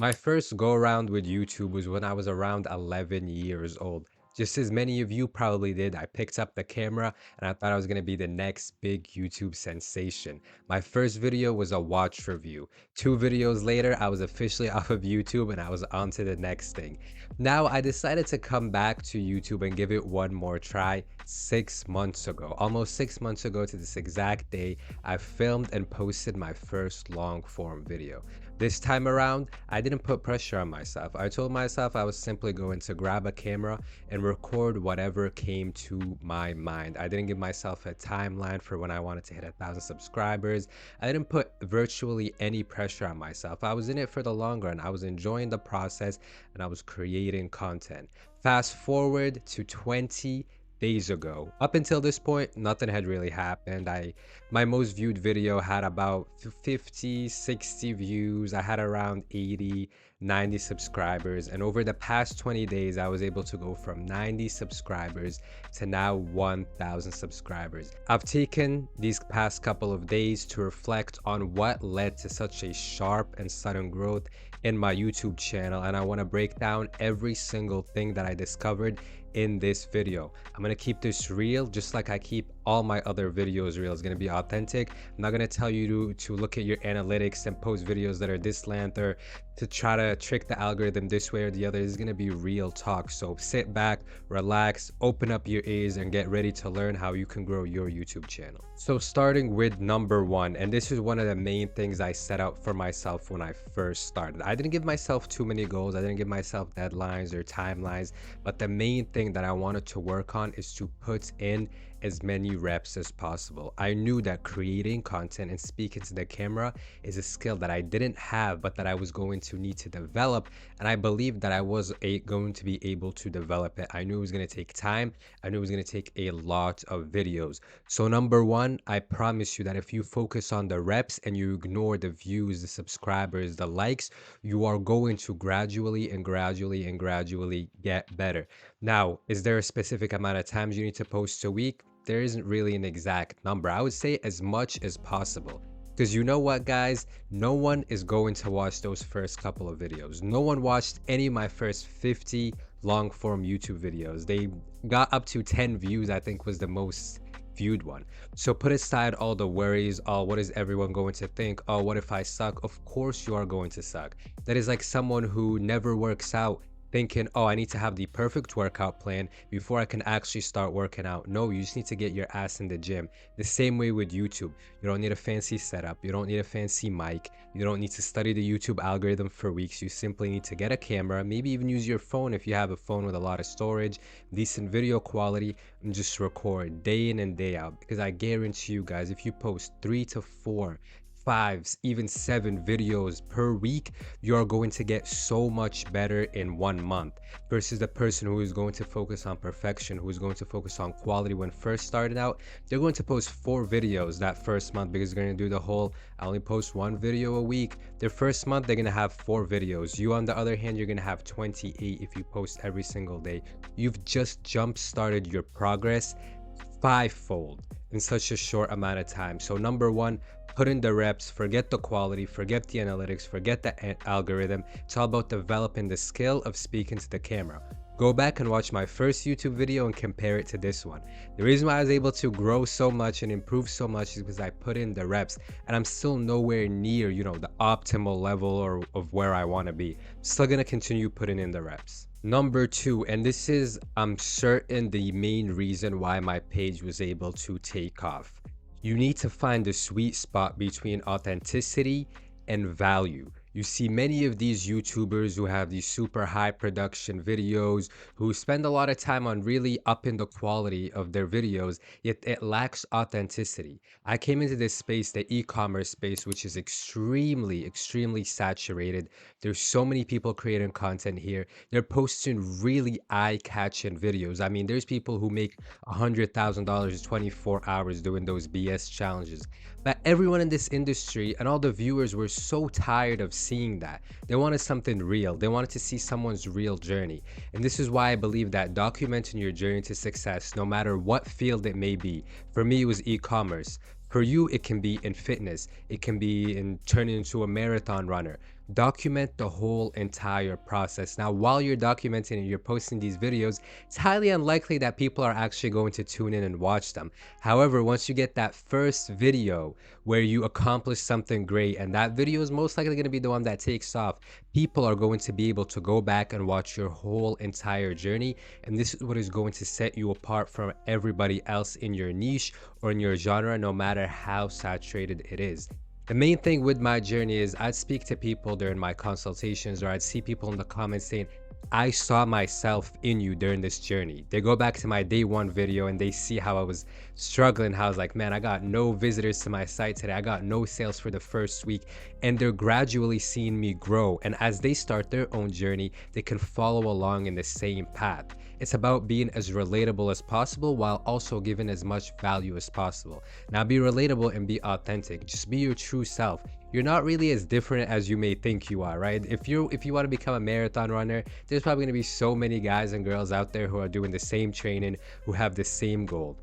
My first go around with YouTube was when I was around 11 years old. Just as many of you probably did, I picked up the camera and I thought I was going to be the next big YouTube sensation. My first video was a watch review. 2 videos later, I was officially off of YouTube and I was on to the next thing. Now, I decided to come back to YouTube and give it one more try 6 months ago. Almost 6 months ago to this exact day, I filmed and posted my first long form video. This time around, I didn't put pressure on myself. I told myself I was simply going to grab a camera and record whatever came to my mind. I didn't give myself a timeline for when I wanted to hit 1,000 subscribers. I didn't put virtually any pressure on myself. I was in it for the long run. I was enjoying the process and I was creating content. Fast forward to 20 days ago. Up until this point, nothing had really happened. My most viewed video had about 50, 60 views. I had around 80, 90 subscribers. And over the past 20 days, I was able to go from 90 subscribers to now 1,000 subscribers. I've taken these past couple of days to reflect on what led to such a sharp and sudden growth in my YouTube channel. And I want to break down every single thing that I discovered in this video. I'm gonna keep this real, just like I keep all my other videos real. It's gonna be authentic. I'm not gonna tell you to look at your analytics and post videos that are this length or to try to trick the algorithm this way or the other. This is gonna be real talk. So sit back, relax, open up your ears, and get ready to learn how you can grow your YouTube channel. So starting with number one, and this is one of the main things I set out for myself when I first started. I didn't give myself too many goals. I didn't give myself deadlines or timelines, but the main thing that I wanted to work on is to put in as many reps as possible. I knew that creating content and speaking to the camera is a skill that I didn't have, but that I was going to need to develop. And I believed that I was going to be able to develop it. I knew it was going to take time. I knew it was going to take a lot of videos. So number one, I promise you that if you focus on the reps and you ignore the views, the subscribers, the likes, you are going to gradually and gradually and gradually get better. Now, is there a specific amount of times you need to post a week? There isn't really an exact number. I would say as much as possible. Because you know what, guys? No one is going to watch those first couple of videos. No one watched any of my first 50 long form YouTube videos. They got up to 10 views, I think was the most viewed one. So put aside all the worries. Oh, what is everyone going to think? Oh, what if I suck? Of course you are going to suck. That is like someone who never works out thinking, oh, I need to have the perfect workout plan before I can actually start working out. No, you just need to get your ass in the gym. The same way with YouTube. You don't need a fancy setup. You don't need a fancy mic. You don't need to study the YouTube algorithm for weeks. You simply need to get a camera, maybe even use your phone if you have a phone with a lot of storage, decent video quality, and just record day in and day out. Because I guarantee you guys, if you post 3 to 4 5, even 7 videos per week, you're going to get so much better in 1 month versus the person who is going to focus on perfection, who is going to focus on quality when first started out. They're going to post 4 videos that first month because they're going to do the whole I only post 1 video a week. Their first month, they're going to have 4 videos. You, on the other hand, you're going to have 28 if you post every single day. You've just jump started your progress fivefold in such a short amount of time. So number one, put in the reps, forget the quality, forget the analytics, forget the algorithm. It's all about developing the skill of speaking to the camera. Go back and watch my first YouTube video and compare it to this one. The reason why I was able to grow so much and improve so much is because I put in the reps, and I'm still nowhere near, the optimal level or of where I want to be. Still gonna continue putting in the reps. Number two, and this is, I'm certain, the main reason why my page was able to take off. You need to find the sweet spot between authenticity and value. You see many of these YouTubers who have these super high production videos, who spend a lot of time on really upping the quality of their videos, yet it lacks authenticity. I came into this space, the e-commerce space, which is extremely, extremely saturated. There's so many people creating content here. They're posting really eye-catching videos. I mean, there's people who make $100,000 in 24 hours doing those BS challenges. But everyone in this industry and all the viewers were so tired of seeing that. They wanted something real. They wanted to see someone's real journey. And this is why I believe that documenting your journey to success, no matter what field it may be, for me, it was e-commerce. For you, it can be in fitness. It can be in turning into a marathon runner. Document the whole entire process. Now, while you're documenting and you're posting these videos, it's highly unlikely that people are actually going to tune in and watch them. However, once you get that first video where you accomplish something great, and that video is most likely going to be the one that takes off, people are going to be able to go back and watch your whole entire journey. And this is what is going to set you apart from everybody else in your niche or in your genre, no matter how saturated it is. The main thing with my journey is I'd speak to people during my consultations, or I'd see people in the comments saying, I saw myself in you during this journey. They go back to my day one video and they see how I was struggling. How I was like, man, I got no visitors to my site today. I got no sales for the first week. And they're gradually seeing me grow. And as they start their own journey, they can follow along in the same path. It's about being as relatable as possible while also giving as much value as possible. Now, be relatable and be authentic. Just be your true self. You're not really as different as you may think you are, right? If you want to become a marathon runner, there's probably going to be so many guys and girls out there who are doing the same training, who have the same goal.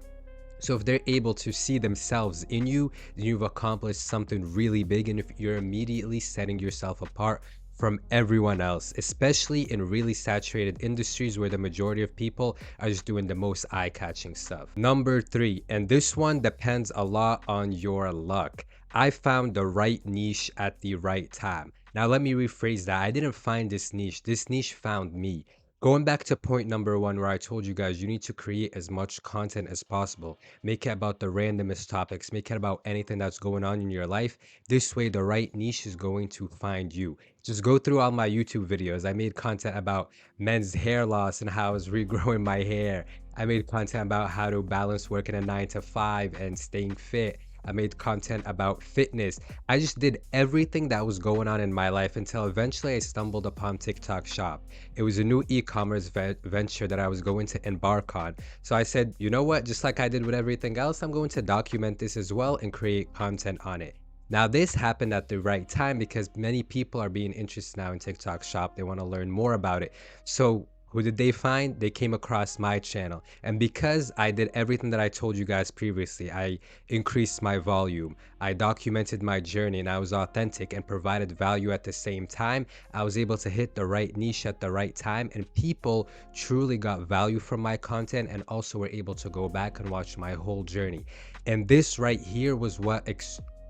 So if they're able to see themselves in you, then you've accomplished something really big. And if you're immediately setting yourself apart from everyone else, especially in really saturated industries where the majority of people are just doing the most eye-catching stuff. Number 3, and this one depends a lot on your luck. I found the right niche at the right time. Now let me rephrase that. I didn't find this niche found me. Going back to point number 1, where I told you guys you need to create as much content as possible. Make it about the randomest topics. Make it about anything that's going on in your life. This way, the right niche is going to find you. Just go through all my YouTube videos. I made content about men's hair loss and how I was regrowing my hair. I made content about how to balance working a 9 to 5 and staying fit. I made content about fitness. I just did everything that was going on in my life until eventually I stumbled upon TikTok Shop. It was a new e-commerce venture that I was going to embark on. So I said, you know what? Just like I did with everything else, I'm going to document this as well and create content on it. Now, this happened at the right time because many people are being interested now in TikTok Shop. They want to learn more about it. So who did they find? They came across my channel. And because I did everything that I told you guys previously, I increased my volume, I documented my journey, and I was authentic and provided value at the same time, I was able to hit the right niche at the right time, and people truly got value from my content and also were able to go back and watch my whole journey. And this right here was what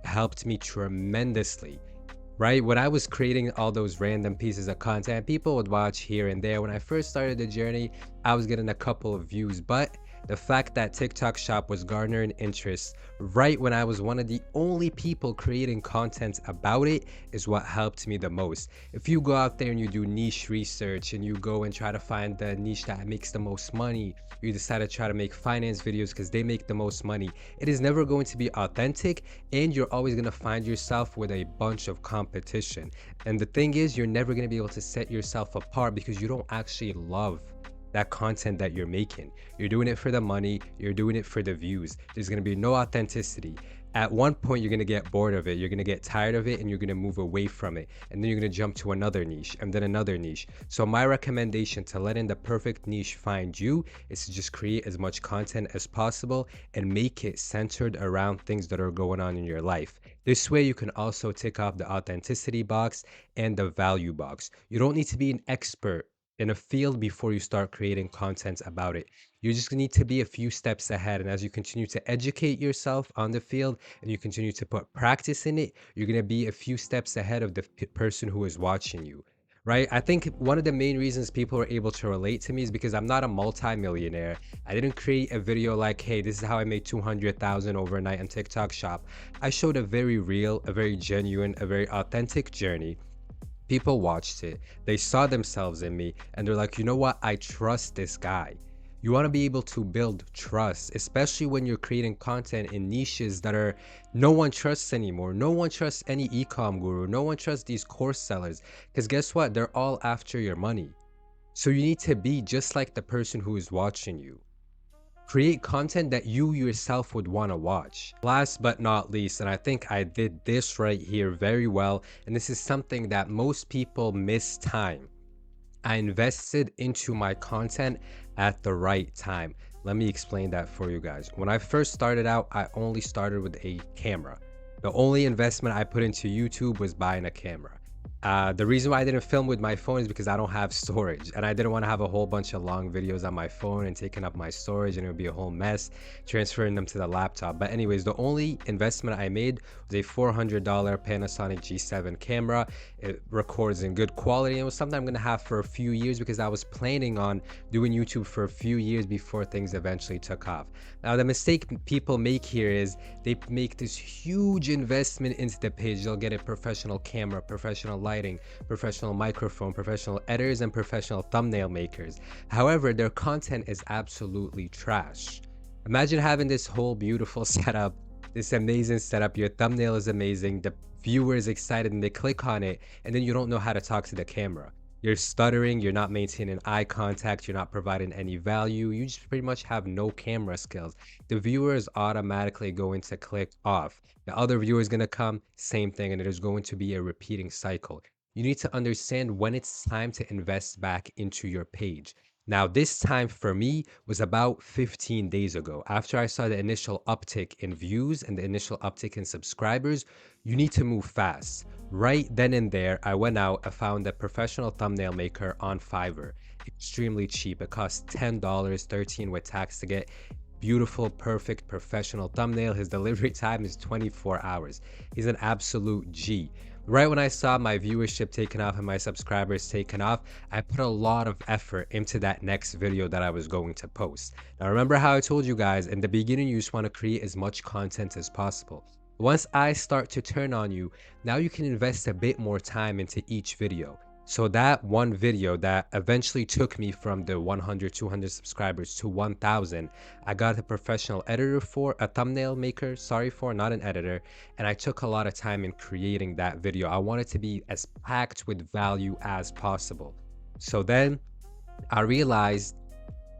helped me tremendously. Right? When I was creating all those random pieces of content, people would watch here and there. When I first started the journey, I was getting a couple of views, but the fact that TikTok Shop was garnering interest right when I was one of the only people creating content about it is what helped me the most. If you go out there and you do niche research and you go and try to find the niche that makes the most money, you decide to try to make finance videos because they make the most money, it is never going to be authentic, and you're always going to find yourself with a bunch of competition. And the thing is, you're never going to be able to set yourself apart because you don't actually love that content that you're making. You're doing it for the money, you're doing it for the views. There's gonna be no authenticity. At one point, you're gonna get bored of it, you're gonna get tired of it, and you're gonna move away from it. And then you're gonna jump to another niche, and then another niche. So my recommendation to letting the perfect niche find you is to just create as much content as possible and make it centered around things that are going on in your life. This way, you can also tick off the authenticity box and the value box. You don't need to be an expert in a field before you start creating content about it. You just need to be a few steps ahead. And as you continue to educate yourself on the field and you continue to put practice in it, you're going to be a few steps ahead of the person who is watching you. Right? I think one of the main reasons people are able to relate to me is because I'm not a multi-millionaire. I didn't create a video like, hey, this is how I made 200,000 overnight on TikTok Shop. I showed a very real, a very genuine, a very authentic journey. People watched it, they saw themselves in me, and they're like, you know what? I trust this guy. You want to be able to build trust, especially when you're creating content in niches that are no one trusts anymore. No one trusts any e-com guru. No one trusts these course sellers. Because guess what? They're all after your money. So you need to be just like the person who is watching you. Create content that you yourself would want to watch. Last but not least, and I think I did this right here very well, and this is something that most people miss time. I invested into my content at the right time. Let me explain that for you guys. When I first started out, I only started with a camera. The only investment I put into YouTube was buying a camera. The reason why I didn't film with my phone is because I don't have storage, and I didn't want to have a whole bunch of long videos on my phone and taking up my storage, and it would be a whole mess transferring them to the laptop. But anyways, the only investment I made was a $400 Panasonic G7 camera. It records in good quality, and it was something I'm gonna have for a few years because I was planning on doing YouTube for a few years before things eventually took off. Now, the mistake people make here is they make this huge investment into the page. They'll get a professional camera, professional lighting, professional microphone, professional editors, and professional thumbnail makers. However, their content is absolutely trash. Imagine having this whole beautiful setup, this amazing setup, your thumbnail is amazing, the viewer is excited and they click on it, and then you don't know how to talk to the camera. You're stuttering, you're not maintaining eye contact, you're not providing any value, you just pretty much have no camera skills. The viewer is automatically going to click off. The other viewer is going to come, same thing, and it is going to be a repeating cycle. You need to understand when it's time to invest back into your page. Now, this time for me was about 15 days ago. After I saw the initial uptick in views and the initial uptick in subscribers, you need to move fast. Right then and there, I went out, I found a professional thumbnail maker on Fiverr. Extremely cheap. It costs $10, 13 with tax to get beautiful, perfect, professional thumbnail. His delivery time is 24 hours. He's an absolute G. Right when I saw my viewership taken off and my subscribers taken off, I put a lot of effort into that next video that I was going to post. Now, remember how I told you guys in the beginning, you just want to create as much content as possible. Once I start to turn on you, now you can invest a bit more time into each video. So that one video that eventually took me from the 100, 200 subscribers to 1,000, I got a professional editor for, a thumbnail maker, sorry for, not an editor, and I took a lot of time in creating that video. I wanted to be as packed with value as possible. So then I realized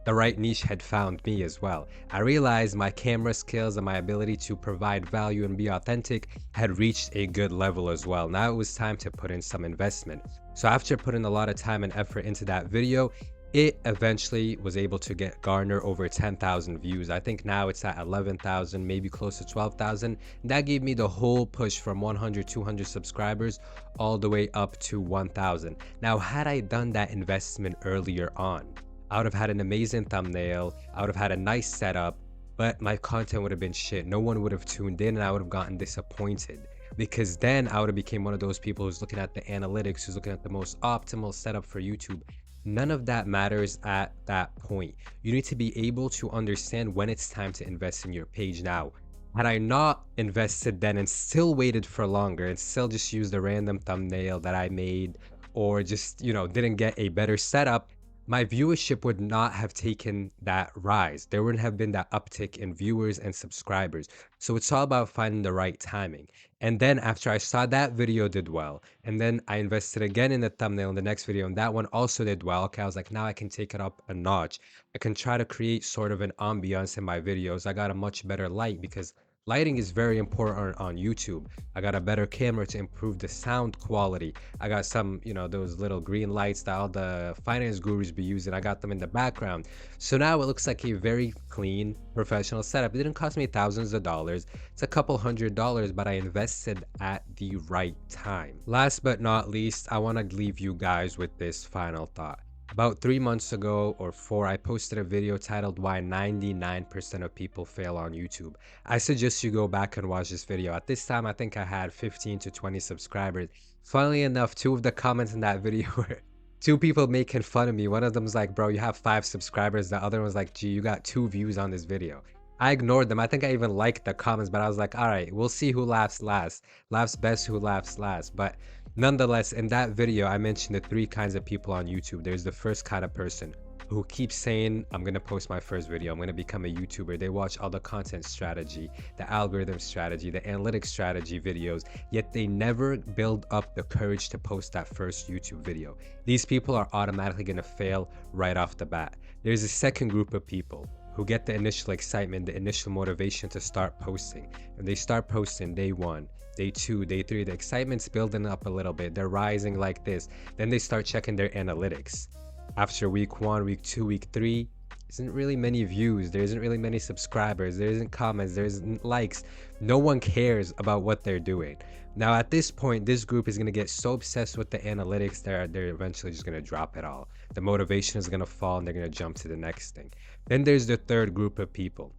the right niche had found me as well. I realized my camera skills and my ability to provide value and be authentic had reached a good level as well. Now it was time to put in some investment. So after putting a lot of time and effort into that video, it eventually was able to garner over 10,000 views. I think now it's at 11,000, maybe close to 12,000. That gave me the whole push from 100, 200 subscribers all the way up to 1,000. Now, had I done that investment earlier on, I would have had an amazing thumbnail, I would have had a nice setup, but my content would have been shit. No one would have tuned in and I would have gotten disappointed, because then I would have become one of those people who's looking at the analytics, who's looking at the most optimal setup for YouTube. None of that matters at that point. You need to be able to understand when it's time to invest in your page now. Had I not invested then and still waited for longer and still just used a random thumbnail that I made, or just, didn't get a better setup, my viewership would not have taken that rise. There wouldn't have been that uptick in viewers and subscribers. So it's all about finding the right timing. And then after I saw that video did well, and then I invested again in the thumbnail in the next video, and that one also did well. Okay, I was like, now I can take it up a notch. I can try to create sort of an ambiance in my videos. I got a much better light because lighting is very important on YouTube. I got a better camera to improve the sound quality. I got some, those little green lights that all the finance gurus be using. I got them in the background. So now it looks like a very clean, professional setup. It didn't cost me thousands of dollars. It's a couple $100, but I invested at the right time. Last but not least, I want to leave you guys with this final thought. About 3 months ago or 4, I posted a video titled Why 99% of People Fail on YouTube. I suggest you go back and watch this video. At this time, I think I had 15 to 20 subscribers. Funnily enough, 2 of the comments in that video were 2 people making fun of me. One of them's like, bro, you have 5 subscribers. The other one's like, gee, you got 2 views on this video. I ignored them. I think I even liked the comments, but I was like, all right, we'll see who laughs last. Laughs best who laughs last. But nonetheless, in that video, I mentioned the 3 kinds of people on YouTube. There's the first kind of person who keeps saying, I'm going to post my first video, I'm going to become a YouTuber. They watch all the content strategy, the algorithm strategy, the analytics strategy videos, yet they never build up the courage to post that first YouTube video. These people are automatically going to fail right off the bat. There's a second group of people who get the initial excitement, the initial motivation to start posting. And they start posting day 1, day 2, day 3, the excitement's building up a little bit. They're rising like this. Then they start checking their analytics. After week 1, week 2, week 3, isn't really many views. There isn't really many subscribers. There isn't comments. There isn't likes. No one cares about what they're doing. Now, at this point, this group is going to get so obsessed with the analytics that they're eventually just going to drop it all. The motivation is going to fall and they're going to jump to the next thing. Then there's the third group of people.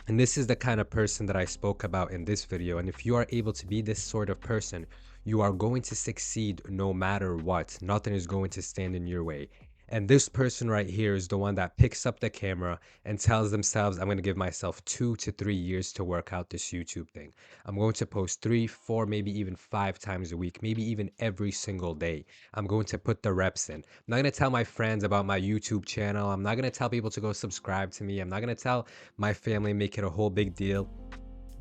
And this is the kind of person that I spoke about in this video. And if you are able to be this sort of person, you are going to succeed no matter what. Nothing is going to stand in your way. And this person right here is the one that picks up the camera and tells themselves, I'm going to give myself 2 to 3 years to work out this YouTube thing. I'm going to post 3, 4, maybe even 5 times a week, maybe even every single day. I'm going to put the reps in. I'm not going to tell my friends about my YouTube channel. I'm not going to tell people to go subscribe to me. I'm not going to tell my family, make it a whole big deal.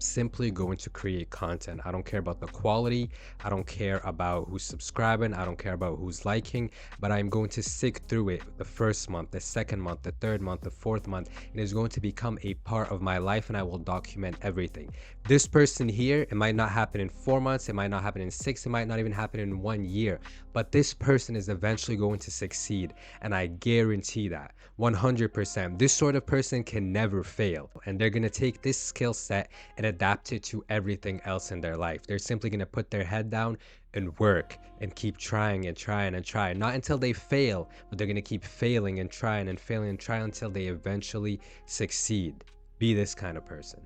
Simply going to create content. I don't care about the quality. I don't care about who's subscribing. I don't care about who's liking, but I'm going to stick through it the first month, the second month, the third month, the fourth month. It is going to become a part of my life and I will document everything. This person here, it might not happen in 4 months. It might not happen in 6. It might not even happen in 1 year, but this person is eventually going to succeed. And I guarantee that 100%. This sort of person can never fail. And they're going to take this skill set and adapt it to everything else in their life. They're simply going to put their head down and work and keep trying and trying and trying. Not until they fail, but they're going to keep failing and trying and failing and trying until they eventually succeed. Be this kind of person.